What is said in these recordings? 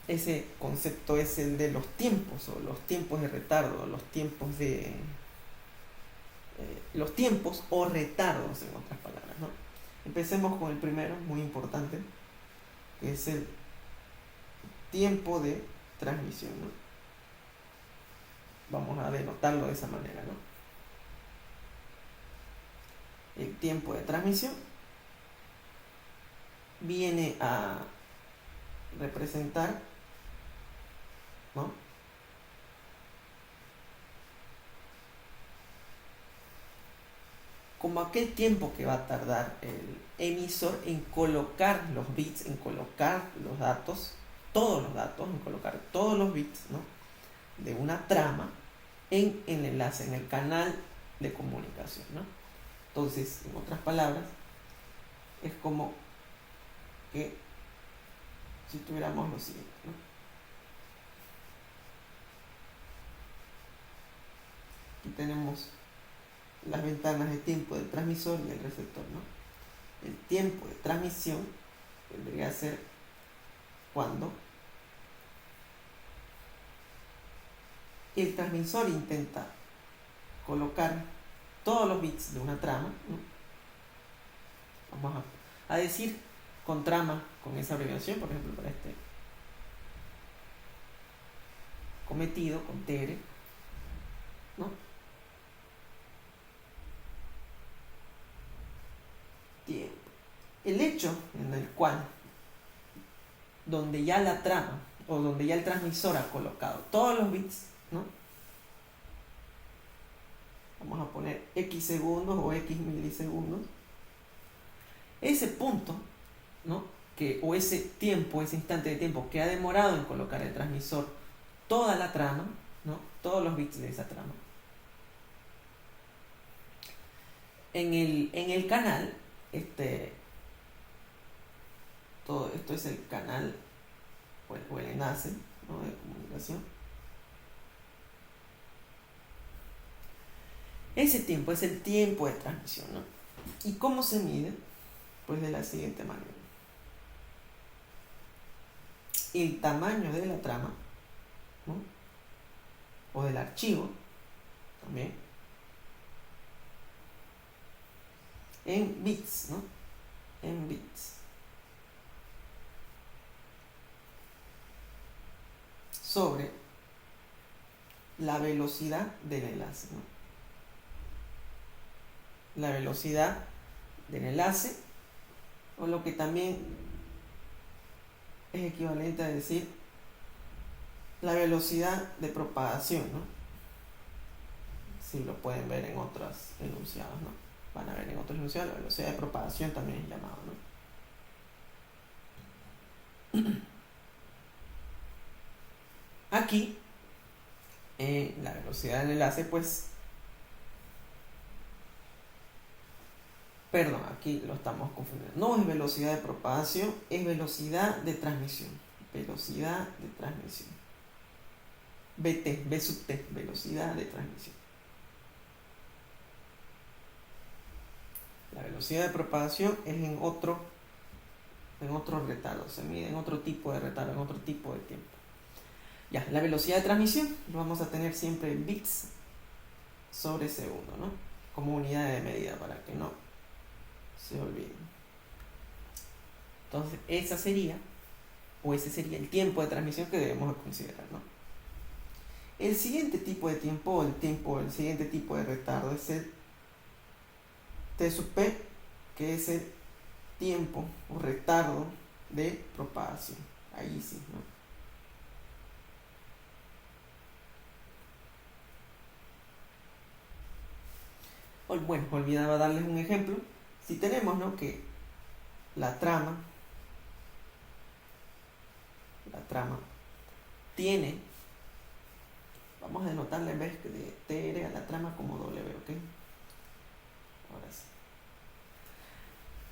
ese concepto es el de los tiempos, o los tiempos de retardo, los tiempos de... los tiempos o retardos, en otras palabras, ¿no? Empecemos con el primero, muy importante, que es el tiempo de transmisión, ¿no? Vamos a denotarlo de esa manera, ¿no? El tiempo de transmisión viene a representar, ¿no?, como aquel tiempo que va a tardar el emisor en colocar los bits, en colocar los datos, todos los datos, en colocar todos los bits, ¿no?, de una trama en el enlace, en el canal de comunicación, ¿no? Entonces, en otras palabras, es como que si tuviéramos lo siguiente, ¿no? Aquí tenemos las ventanas de tiempo del transmisor y el receptor, ¿no? El tiempo de transmisión vendría a ser cuando el transmisor intenta colocar todos los bits de una trama, ¿no? Vamos a decir con trama, con esa abreviación, por ejemplo, para este cometido, con TR, ¿no? Tiempo. El hecho en el cual, donde ya la trama, o donde ya el transmisor ha colocado todos los bits, ¿no? Vamos a poner X segundos o X milisegundos. Ese punto, ¿no?, o ese tiempo, ese instante de tiempo que ha demorado en colocar el transmisor toda la trama, ¿no?, todos los bits de esa trama, en el canal, todo esto es el canal o el enlace, ¿no?, de comunicación. Ese tiempo es el tiempo de transmisión, ¿no? ¿Y cómo se mide? Pues de la siguiente manera. El tamaño de la trama, ¿no?, o del archivo también, en bits, ¿no?, en bits, sobre la velocidad del enlace, ¿no? La velocidad del enlace, o lo que también es equivalente a decir la velocidad de propagación, ¿no? Si lo pueden ver en otros enunciados, ¿no? Van a ver en otros enunciados, la velocidad de propagación también es llamado, ¿no? Aquí, la velocidad del enlace, pues, perdón, aquí lo estamos confundiendo. No es velocidad de propagación, es velocidad de transmisión. Velocidad de transmisión. VT, V sub T, velocidad de transmisión. La velocidad de propagación es en otro retardo, se mide en otro tipo de retardo, en otro tipo de tiempo. Ya, la velocidad de transmisión lo vamos a tener siempre en bits sobre segundo, ¿no?, como unidad de medida para que no se olviden. Entonces, ese sería el tiempo de transmisión que debemos considerar, ¿no? El siguiente tipo de tiempo, el siguiente tipo de retardo es el T sub P, que es el tiempo o retardo de propagación. Ahí sí, ¿no? Bueno, olvidaba darles un ejemplo. Si tenemos, ¿no?, que la trama tiene, vamos a denotarle en vez de TR a la trama como W, ¿ok? Ahora sí.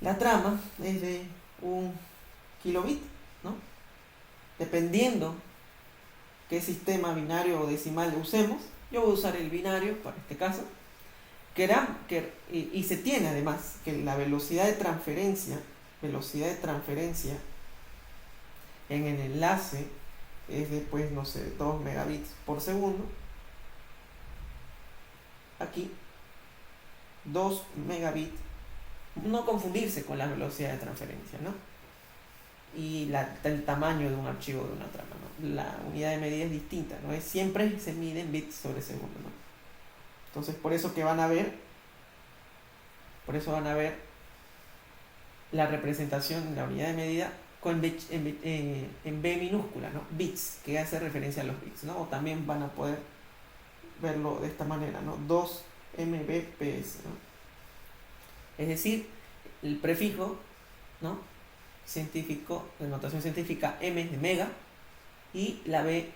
La trama es de 1 kilobit, ¿no? Dependiendo qué sistema binario o decimal usemos, yo voy a usar el binario para este caso, y se tiene además que la velocidad de transferencia en el enlace es de, pues, no sé, 2 megabits por segundo. Aquí 2 megabits, no confundirse con la velocidad de transferencia, ¿no? Y el tamaño de un archivo de una trama, ¿no? La unidad de medida es distinta, ¿no? Siempre se mide en bits sobre segundo, ¿no? Entonces, por eso van a ver la representación en la unidad de medida en B minúscula, ¿no? Bits, que hace referencia a los bits, ¿no? O también van a poder verlo de esta manera, ¿no? 2 Mbps, ¿no? Es decir, el prefijo, ¿no? Científico, de notación científica, M de mega, y la B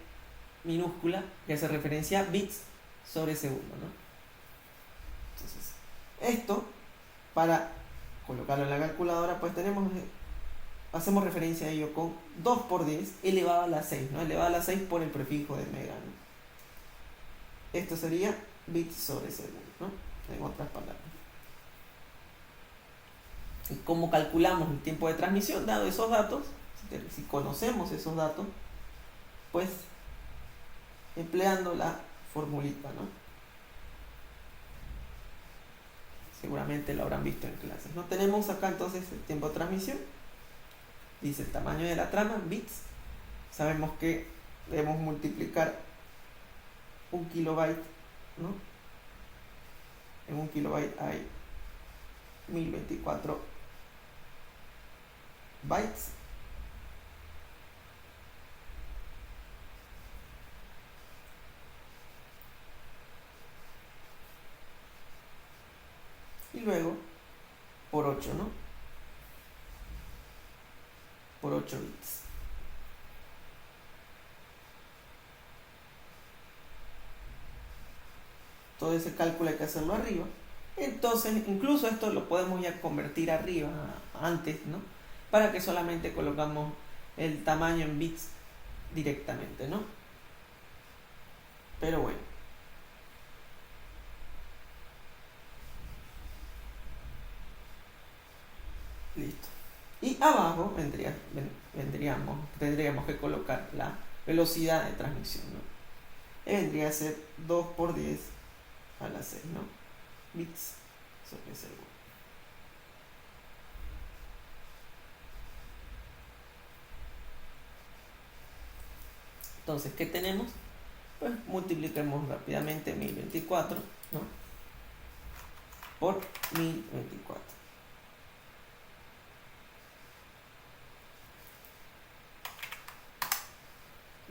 minúscula, que hace referencia a bits sobre segundo, ¿no? Entonces, esto, para colocarlo en la calculadora, pues hacemos referencia a ello con 2 por 10 elevado a la 6, ¿no? Elevado a la 6 por el prefijo de mega, ¿no? Esto sería bits sobre segundo, ¿no? En otras palabras. ¿Y cómo calculamos el tiempo de transmisión dado esos datos? Si conocemos esos datos, pues empleando la formulita, ¿no? Seguramente lo habrán visto en clases, ¿no? Tenemos acá entonces el tiempo de transmisión. Dice el tamaño de la trama en bits. Sabemos que debemos multiplicar 1 kilobyte, ¿no? En 1 kilobyte hay 1024 bytes. Y luego por 8, ¿no? Por 8 bits. Todo ese cálculo hay que hacerlo arriba. Entonces, incluso esto lo podemos ya convertir arriba, antes, ¿no? Para que solamente colocamos el tamaño en bits directamente, ¿no? Pero bueno. Listo. Y abajo tendríamos que colocar la velocidad de transmisión, ¿no? Vendría a ser 2 por 10 a la 6, ¿no? Bits sobre segundo. Entonces, ¿qué tenemos? Pues multipliquemos rápidamente 1024, ¿no? Por 1024.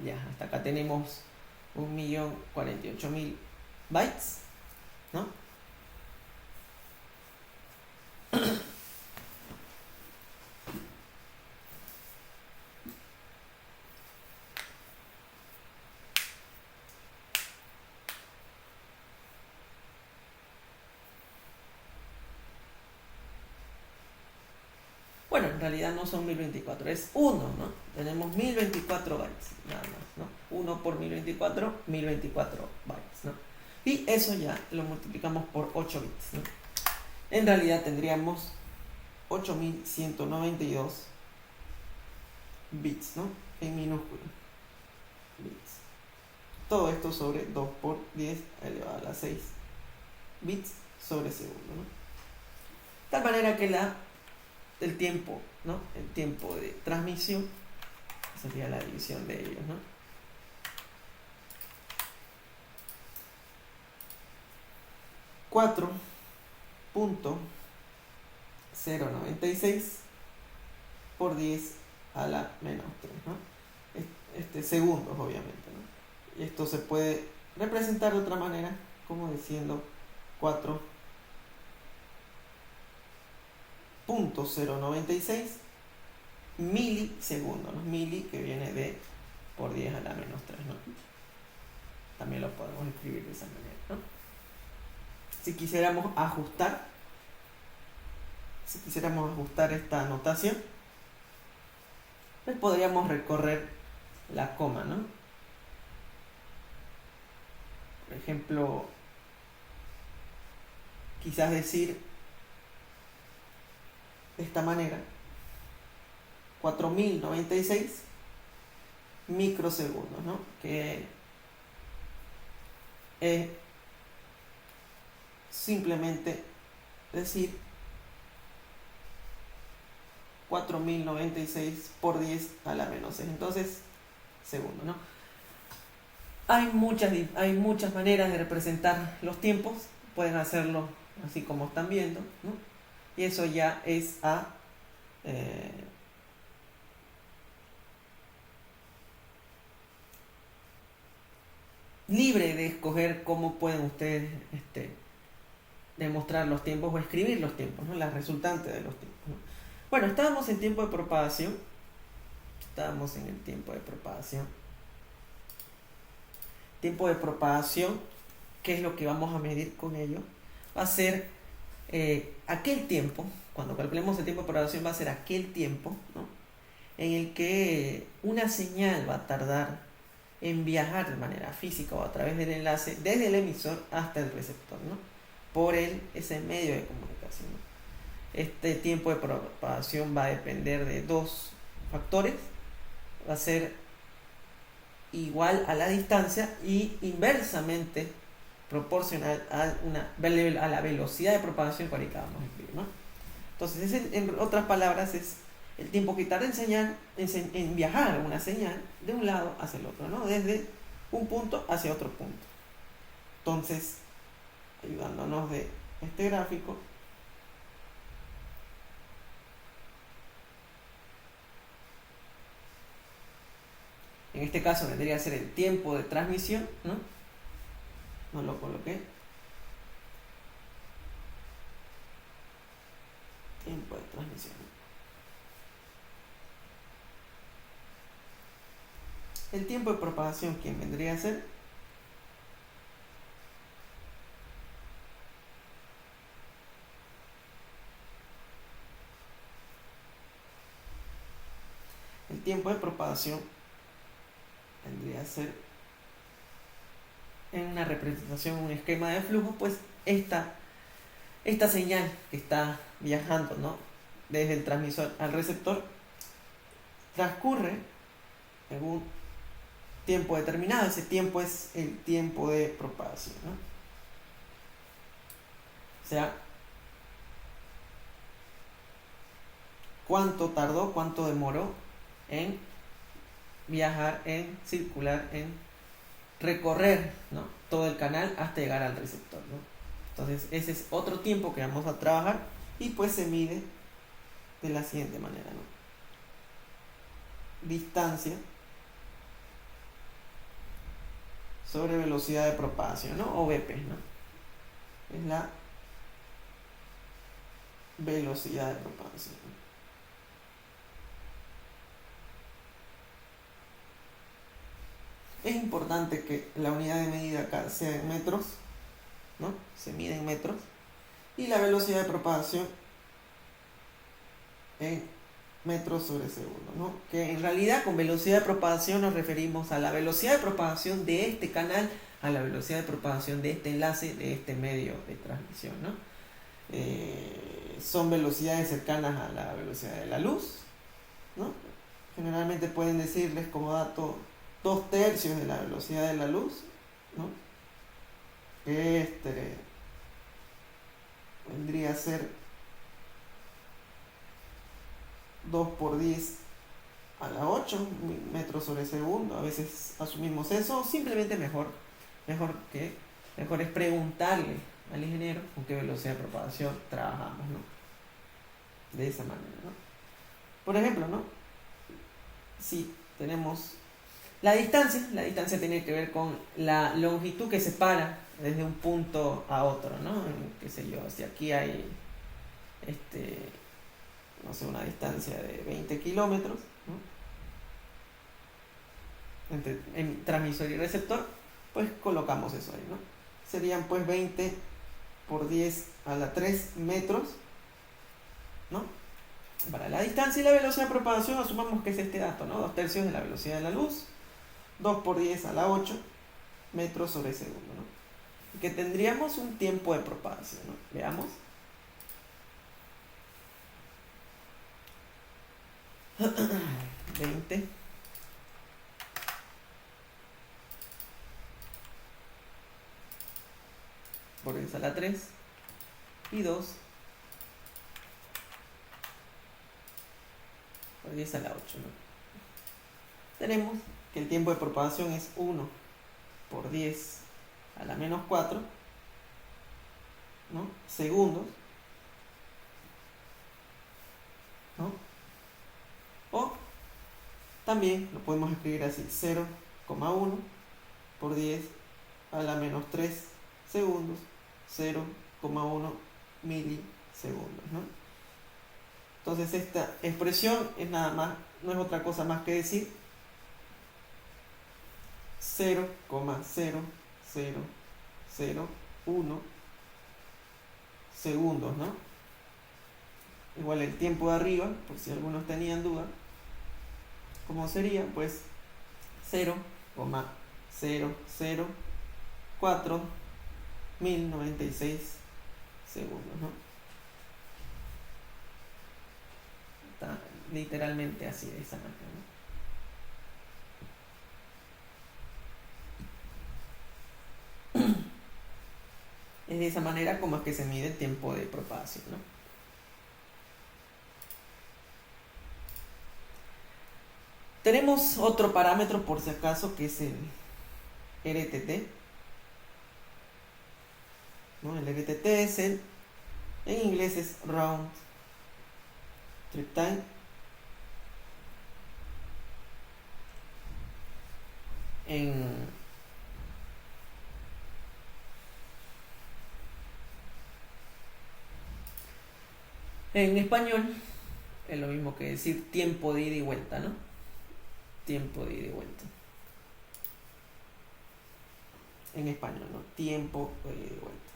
Ya, hasta acá tenemos 1.048.000 bytes, ¿no? Bueno, en realidad no son 1024, es 1, ¿no? Tenemos 1024 bytes, nada más, ¿no? 1 por 1024, 1024 bytes, ¿no? Y eso ya lo multiplicamos por 8 bits, ¿no? En realidad tendríamos 8192 bits, ¿no? En minúscula. Bits. Todo esto sobre 2 por 10 elevado a la 6 bits sobre segundo, ¿no? De tal manera que el tiempo, ¿no? El tiempo de transmisión sería la división de ellos, ¿no? .096 por 10 a la menos 3, ¿no? Segundos, obviamente, ¿no? Y esto se puede representar de otra manera, como diciendo 4.096 milisegundos, ¿no? Mili, que viene de por 10 a la menos 3, ¿no? También lo podemos escribir de esa manera, ¿no? Si quisiéramos ajustar esta notación, pues podríamos recorrer la coma, ¿no? Por ejemplo, quizás decir de esta manera 4096 microsegundos, ¿no? Que es simplemente decir 4096 por 10 a la menos 6. Entonces, segundos, ¿no? Hay muchas maneras de representar los tiempos. Pueden hacerlo así como están viendo, ¿no? Y eso ya es libre de escoger cómo pueden ustedes demostrar los tiempos o escribir los tiempos, ¿no? Las resultantes de los tiempos, ¿no? Bueno, estábamos en tiempo de propagación. Estábamos en el tiempo de propagación. Tiempo de propagación, ¿qué es lo que vamos a medir con ello? Va a ser aquel tiempo, cuando calculemos el tiempo de propagación, va a ser aquel tiempo, ¿no? En el que una señal va a tardar en viajar de manera física o a través del enlace desde el emisor hasta el receptor, ¿no? Por ese medio de comunicación, ¿no? Este tiempo de propagación va a depender de dos factores. Va a ser igual a la distancia y inversamente proporcional a la velocidad de propagación que ahorita vamos a escribir, ¿no? Entonces, en otras palabras, es el tiempo que tarda en viajar una señal de un lado hacia el otro, ¿no? Desde un punto hacia otro punto. Entonces, ayudándonos de este gráfico, en este caso vendría a ser el tiempo de transmisión, ¿no? No lo coloqué. Tiempo de transmisión. El tiempo de propagación, ¿quién vendría a ser? El tiempo de propagación vendría a ser, en una representación, un esquema de flujo, pues esta señal que está viajando, ¿no? Desde el transmisor al receptor transcurre en un tiempo determinado. Ese tiempo es el tiempo de propagación, ¿no? O sea, cuánto tardó, cuánto demoró en viajar, en circular, en recorrer, ¿no? Todo el canal hasta llegar al receptor, ¿no? Entonces ese es otro tiempo que vamos a trabajar y pues se mide de la siguiente manera, ¿no? Distancia sobre velocidad de propagación, ¿no? O VP, ¿no? Es la velocidad de propagación, ¿no? Es importante que la unidad de medida acá sea en metros, ¿no? Se mide en metros. Y la velocidad de propagación en metros sobre segundo, ¿no? Que en realidad con velocidad de propagación nos referimos a la velocidad de propagación de este canal, a la velocidad de propagación de este enlace, de este medio de transmisión, ¿no? Son velocidades cercanas a la velocidad de la luz, ¿no? Generalmente pueden decirles como dato 2/3 de la velocidad de la luz, ¿no? Vendría a ser 2 por 10 a la 8 metros sobre segundo. A veces asumimos eso, o simplemente mejor es preguntarle al ingeniero con qué velocidad de propagación trabajamos, ¿no? De esa manera, ¿no? Por ejemplo, ¿no? Si tenemos la distancia tiene que ver con la longitud que separa desde un punto a otro, ¿no? Qué sé yo, si aquí hay no sé, una distancia de 20 kilómetros, ¿no? Entre transmisor y receptor, pues colocamos eso ahí, ¿no? Serían pues 20 por 10 a la 3 metros, ¿no? Para la distancia y la velocidad de propagación asumamos que es este dato, ¿no? 2/3 de la velocidad de la luz, 2 por 10 a la 8 metros sobre segundo, ¿no? Y que tendríamos un tiempo de propagación, ¿no? Veamos. 20 10 a la 3 y 2 por 10 a la 8, ¿no? Tenemos que el tiempo de propagación es 1 por 10 a la menos 4, ¿no? Segundos, ¿no? O también lo podemos escribir así: 0,1 por 10 a la menos 3 segundos, 0,1 milisegundos, ¿no? Entonces esta expresión es nada más, no es otra cosa más que decir 0,0001 segundos, ¿no? Igual el tiempo de arriba, por si algunos tenían duda, ¿cómo sería? Pues 0,004.096 segundos, ¿no? Está literalmente así, de esa manera, ¿no? Es de esa manera como es que se mide el tiempo de propagación, ¿no? Tenemos otro parámetro por si acaso, que es el RTT, ¿no? El RTT es en inglés es Round Trip Time. En español es lo mismo que decir tiempo de ida y vuelta, ¿no? Tiempo de ida y vuelta. En español, ¿no? Tiempo de ida y vuelta.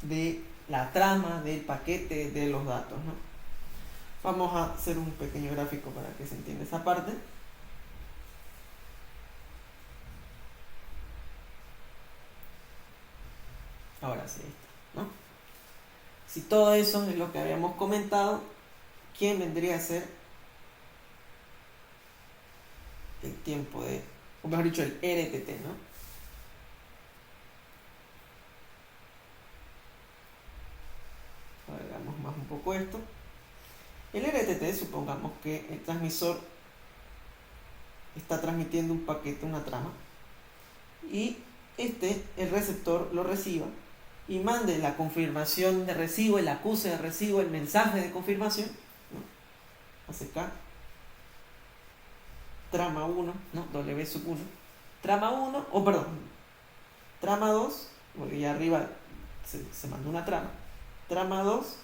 De la trama, del paquete, de los datos, ¿no? Vamos a hacer un pequeño gráfico para que se entienda esa parte. Ahora sí, está, ¿no? Si todo eso es lo que habíamos comentado, ¿quién vendría a ser el tiempo de, o mejor dicho, el RTT, ¿no? Hagamos más un poco esto. El RTT, supongamos que el transmisor está transmitiendo un paquete, una trama, y el receptor lo reciba y mande la confirmación de recibo, el acuse de recibo, el mensaje de confirmación, ¿no? ACK, trama 1, ¿no? W sub 1, trama 1, o perdón, trama 2, porque ya arriba se mandó una trama 2,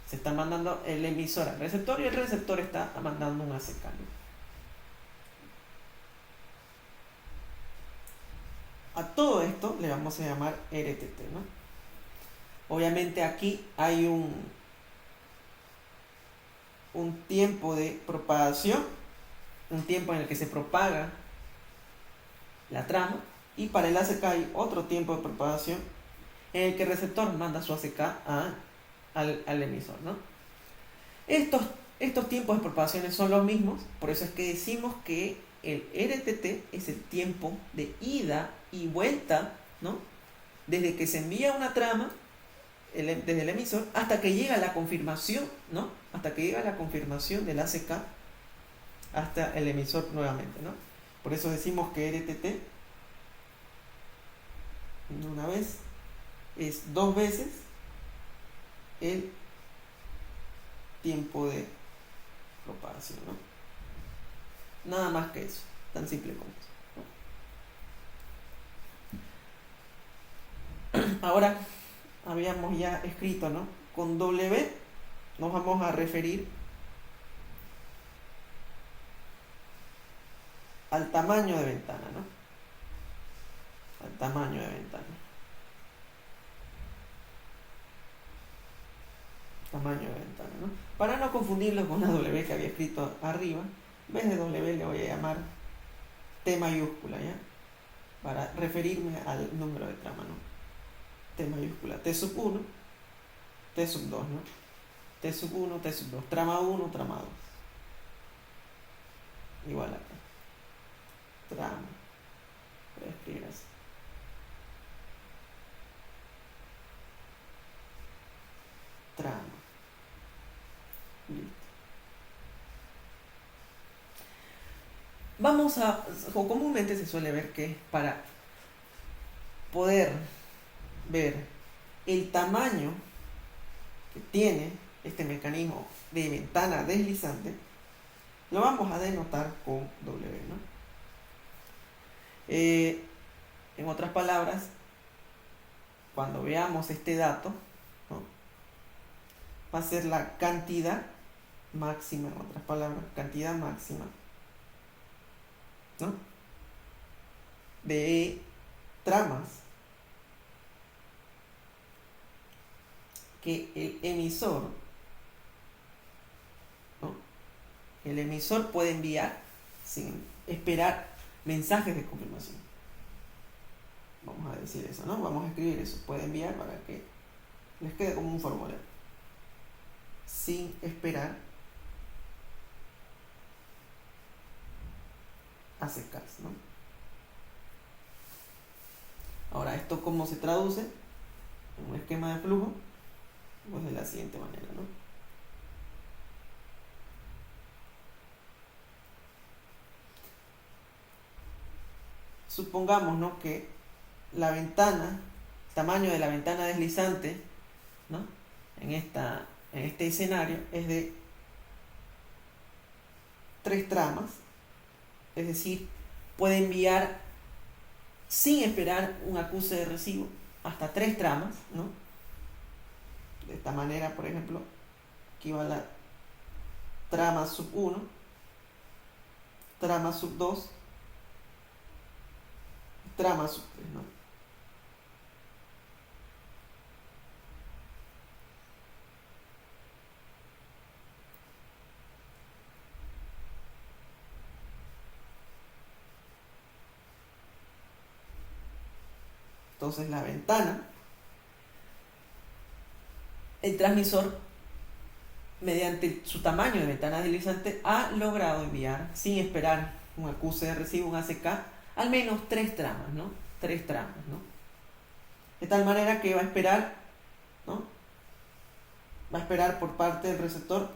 se está mandando el emisor al receptor y el receptor está mandando un ACK, ¿no? A todo esto le vamos a llamar RTT, ¿no? Obviamente aquí hay un tiempo de propagación, un tiempo en el que se propaga la trama, y para el ACK hay otro tiempo de propagación en el que el receptor manda su ACK al emisor, ¿no? Estos tiempos de propagación son los mismos, por eso es que decimos que el RTT es el tiempo de ida y vuelta, ¿no? Desde que se envía una trama desde el emisor hasta que llega la confirmación, ¿no? Hasta que llega la confirmación del ACK hasta el emisor nuevamente, ¿no? Por eso decimos que RTT una vez es 2 veces el tiempo de propagación, ¿no? Nada más que eso, tan simple como eso, ¿no? Ahora habíamos ya escrito, ¿no? Con W nos vamos a referir al tamaño de ventana, ¿no? Al tamaño de ventana. Tamaño de ventana, ¿no? Para no confundirlo con la W que había escrito arriba, en vez de W le voy a llamar T mayúscula, ¿ya? Para referirme al número de trama, ¿no? T mayúscula, T sub 1, T sub 2, ¿no? T sub 1, T sub 2, trama 1, trama 2. Igual acá. trama. Voy a escribir así. Trama. Listo. Vamos a, o comúnmente se suele ver que para poder ver el tamaño que tiene este mecanismo de ventana deslizante, lo vamos a denotar con W, ¿no? En otras palabras, cuando veamos este dato, ¿no?, va a ser la cantidad máxima, en otras palabras, cantidad máxima, ¿no?, de tramas que el emisor, ¿no?, el emisor puede enviar sin esperar mensajes de confirmación. Vamos a decir eso, ¿no? Vamos a escribir eso. Puede enviar para que les quede como un formulario. Sin esperar ACKs, ¿no? Ahora, ¿esto cómo se traduce en un esquema de flujo? Pues de la siguiente manera, ¿no? Supongamos, ¿no?, que la ventana, el tamaño de la ventana deslizante, ¿no?, en este escenario es de 3 tramas, es decir, puede enviar sin esperar un acuse de recibo hasta 3 tramas, ¿no? De esta manera, por ejemplo, aquí va la trama sub 1, trama sub 2, trama sub 3, ¿no? Entonces la ventana, el transmisor, mediante su tamaño de ventana deslizante, ha logrado enviar, sin esperar un acuse de recibo, un ACK, al menos 3 tramas, ¿no? 3 tramas, ¿no? De tal manera que va a esperar, ¿no?, va a esperar por parte del receptor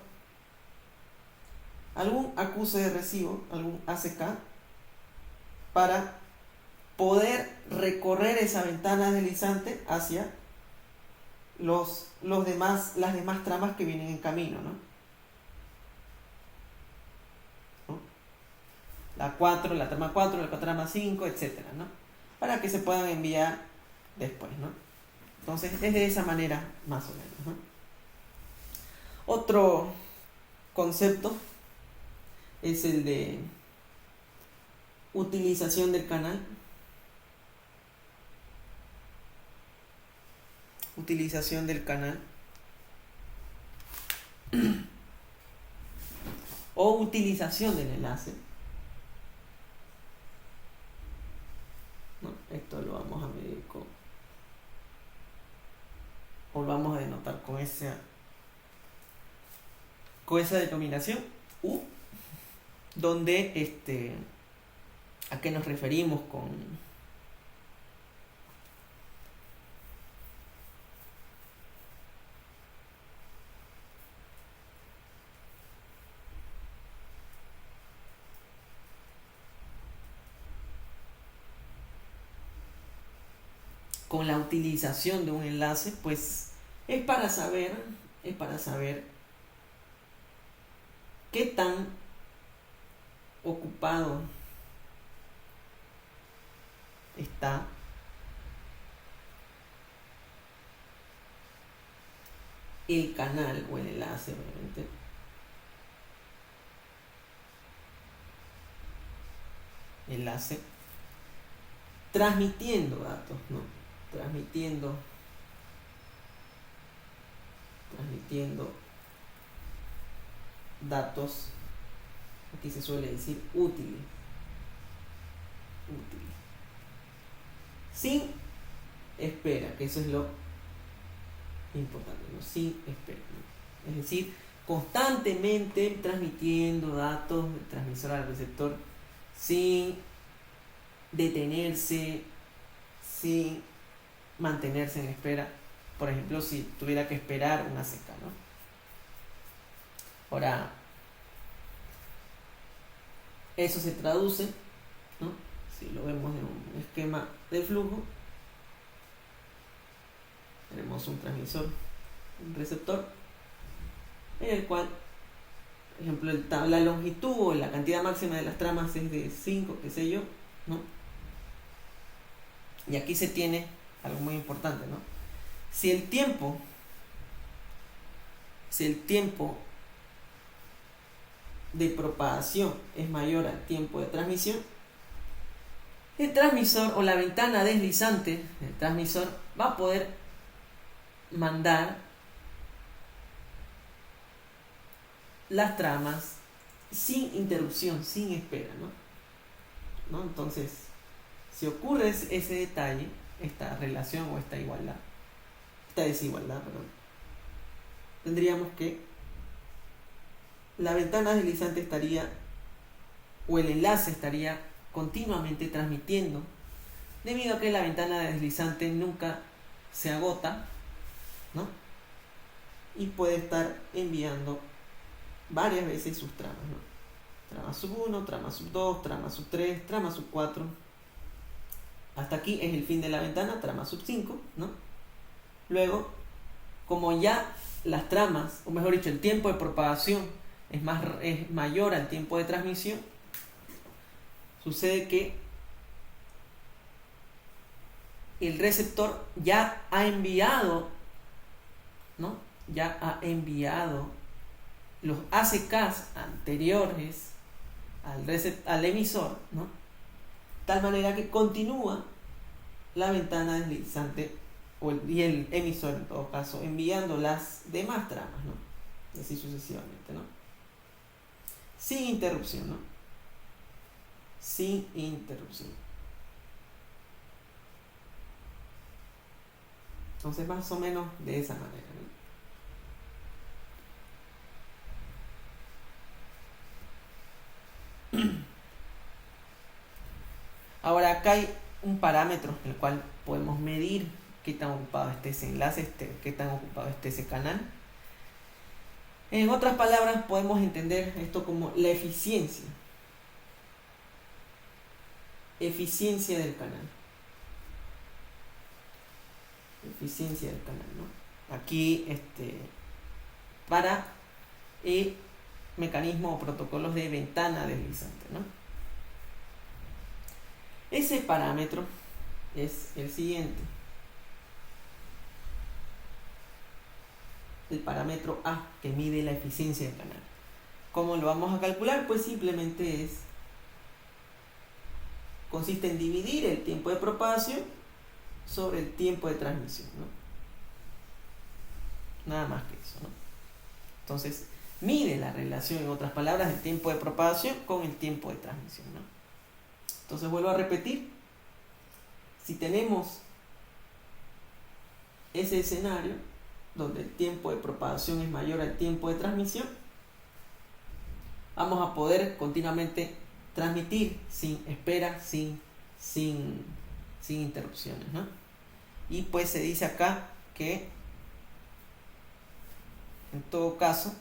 algún acuse de recibo, algún ACK, para poder recorrer esa ventana deslizante hacia las demás tramas que vienen en camino, ¿no? La 4, la trama 4, la trama 5, etcétera, ¿no? Para que se puedan enviar después, ¿no? Entonces es de esa manera más o menos, ¿no? Otro concepto es el de utilización del canal. Utilización del canal o utilización del enlace, ¿no? Esto lo vamos a medir o lo vamos a denotar con esa denominación U, donde ¿a qué nos referimos con la utilización de un enlace? Pues es para saber qué tan ocupado está el canal o el enlace, obviamente, transmitiendo datos, ¿no? Transmitiendo datos, aquí se suele decir útiles, sin espera, que eso es lo importante, ¿no? Sin espera, ¿no? Es decir, constantemente transmitiendo datos del transmisor al receptor sin detenerse, sin mantenerse en espera. Por ejemplo, si tuviera que esperar una seca, ¿no? Ahora, eso se traduce, ¿no? Si lo vemos en un esquema de flujo, tenemos un transmisor, un receptor, en el cual, por ejemplo, la longitud o la cantidad máxima de las tramas es de 5, qué sé yo, ¿no? Y aquí se tiene algo muy importante, ¿no? Si el tiempo de propagación es mayor al tiempo de transmisión, el transmisor o la ventana deslizante del transmisor va a poder mandar las tramas sin interrupción, sin espera, ¿no? Entonces, si ocurre ese detalle, esta relación o esta desigualdad, tendríamos que la ventana deslizante estaría, o el enlace estaría continuamente transmitiendo, debido a que la ventana deslizante nunca se agota, ¿no? Y puede estar enviando varias veces sus tramas, ¿no? Trama sub 1, trama sub 2, trama sub 3, trama sub 4. Hasta aquí es el fin de la ventana, trama sub 5, ¿no? Luego, como ya las tramas, o mejor dicho, el tiempo de propagación es mayor al tiempo de transmisión, sucede que el receptor ya ha enviado, ¿no? Ya ha enviado los ACKs anteriores al emisor, ¿no? Tal manera que continúa la ventana deslizante y el emisor, en todo caso, enviando las demás tramas, ¿no? Y así sucesivamente, ¿no? Sin interrupción, ¿no? Sin interrupción. Entonces, más o menos de esa manera, ¿no? Ahora, acá hay un parámetro en el cual podemos medir qué tan ocupado esté ese enlace, qué tan ocupado esté ese canal. En otras palabras, podemos entender esto como la eficiencia del canal. Eficiencia del canal, ¿no? Aquí, para mecanismos o protocolos de ventana deslizante, ¿no? Ese parámetro es el siguiente. El parámetro A, que mide la eficiencia del canal. ¿Cómo lo vamos a calcular? Pues simplemente consiste en dividir el tiempo de propagación sobre el tiempo de transmisión, ¿no? Nada más que eso, ¿no? Entonces, mide la relación, en otras palabras, del tiempo de propagación con el tiempo de transmisión, ¿no? Entonces, vuelvo a repetir, si tenemos ese escenario donde el tiempo de propagación es mayor al tiempo de transmisión, vamos a poder continuamente transmitir sin espera, sin interrupciones, ¿no? Y pues se dice acá que en todo caso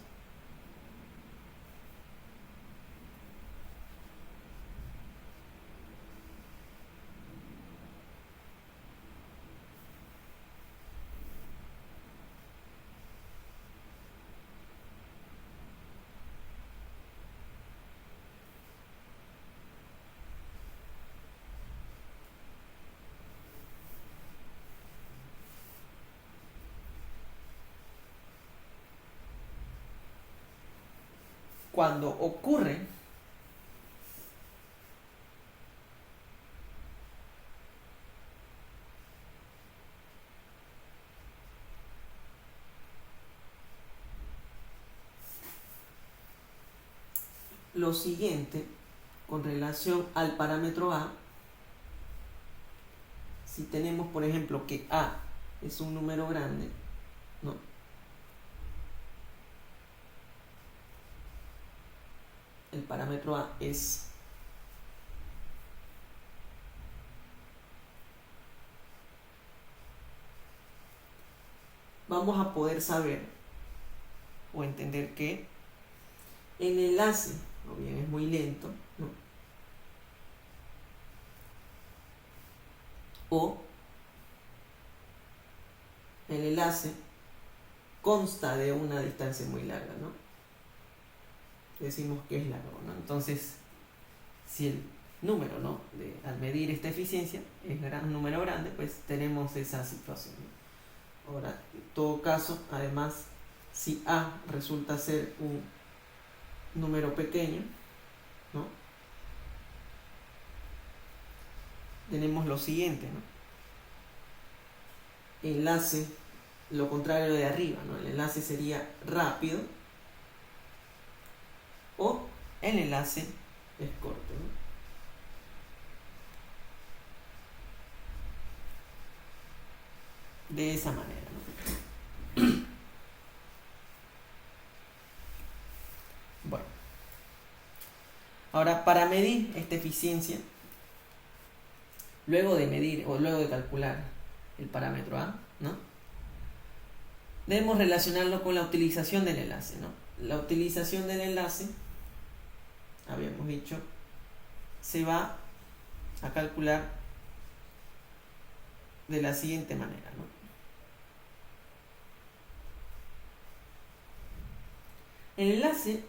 cuando ocurre lo siguiente con relación al parámetro A, si tenemos, por ejemplo, que A es un número grande, ¿no? El parámetro A es vamos a poder saber o entender que el enlace, o bien es muy lento, ¿no? O el enlace consta de una distancia muy larga, ¿no? Decimos que es largo, ¿no? Entonces, si el número, ¿no?, al medir esta eficiencia es un número grande, pues tenemos esa situación, ¿no? Ahora, en todo caso, además, si A resulta ser un número pequeño, ¿no?, tenemos lo siguiente, ¿no? Enlace, lo contrario de arriba, ¿no? El enlace sería rápido o el enlace es corto, ¿no? De esa manera, ¿no? Bueno, ahora para medir esta eficiencia, luego de medir o luego de calcular el parámetro A, ¿no?, debemos relacionarlo con la utilización del enlace, ¿no? La utilización del enlace, habíamos dicho, se va a calcular de la siguiente manera, ¿no? El enlace,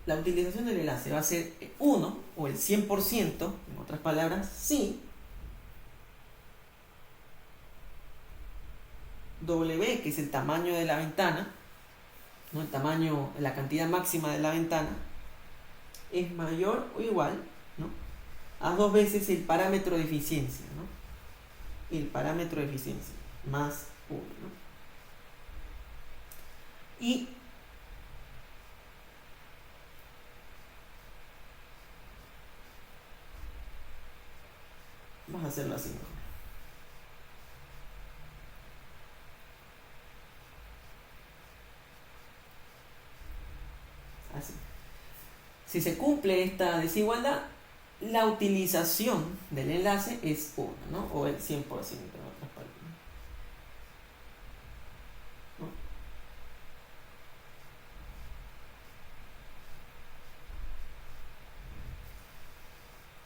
la utilización del enlace va a ser 1 o el 100%, en otras palabras, si W, que es el tamaño de la ventana, ¿no?, el tamaño, la cantidad máxima de la ventana, es mayor o igual, ¿no?, a 2 veces el parámetro de eficiencia, ¿no? El parámetro de eficiencia más 1, ¿no? Y vamos a hacerlo así mejor. Así. Si se cumple esta desigualdad, la utilización del enlace es 1, ¿no? O el 100%, en otras palabras, ¿no?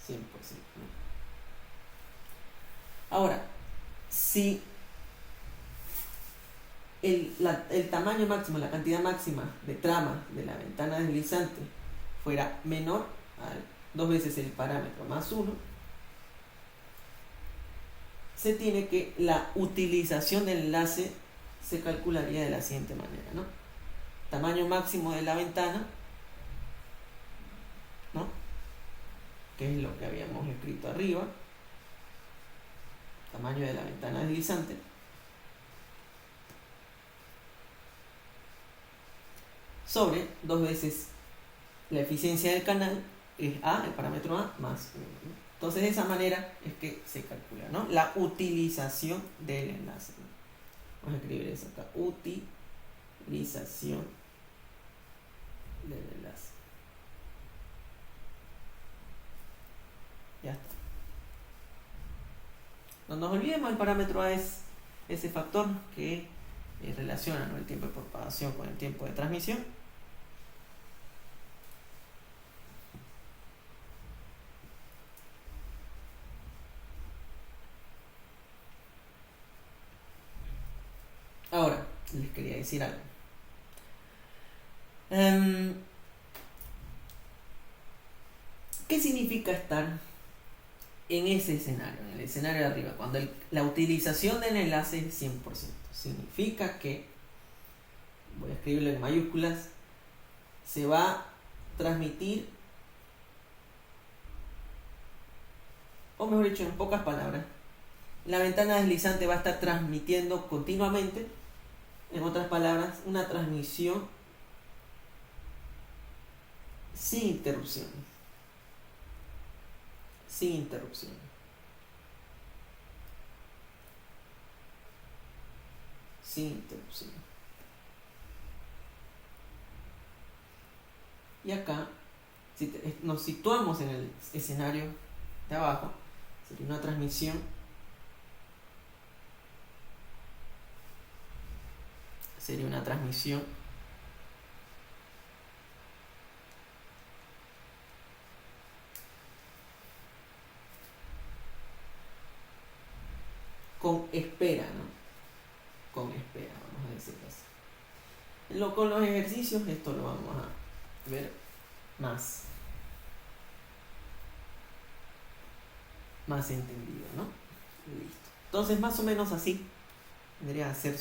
100%, ¿no? Ahora, si el tamaño máximo, la cantidad máxima de trama de la ventana deslizante fuera menor a 2 veces el parámetro más 1, se tiene que la utilización del enlace se calcularía de la siguiente manera, ¿no? Tamaño máximo de la ventana, ¿no?, que es lo que habíamos escrito arriba, tamaño de la ventana deslizante, sobre 2 veces la eficiencia del canal, es A, el parámetro A, más 1, ¿no? Entonces de esa manera es que se calcula, ¿no?, la utilización del enlace, ¿no? Vamos a escribir eso acá, utilización del enlace. Ya está. No nos olvidemos, el parámetro A es ese factor que relaciona, ¿no?, el tiempo de propagación con el tiempo de transmisión. Ahora, les quería decir algo. ¿Qué significa estar en ese escenario, en el escenario de arriba, cuando la utilización del enlace es 100%? Significa que, voy a escribirlo en mayúsculas, se va a transmitir, o mejor dicho, en pocas palabras, la ventana deslizante va a estar transmitiendo continuamente, en otras palabras, una transmisión sin interrupción. Sin interrupción. Sin interrupción. Y acá, si nos situamos en el escenario de abajo, sería una transmisión sería una transmisión con espera, ¿no? Con espera, vamos a decirlo así. Con los ejercicios esto lo vamos a ver más entendido, ¿no? Listo. Entonces más o menos así vendrían a ser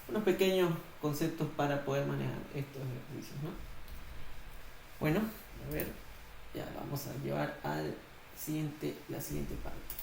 unos pequeños conceptos para poder manejar estos ejercicios, ¿no? Bueno, a ver, ya lo vamos a llevar al la siguiente parte.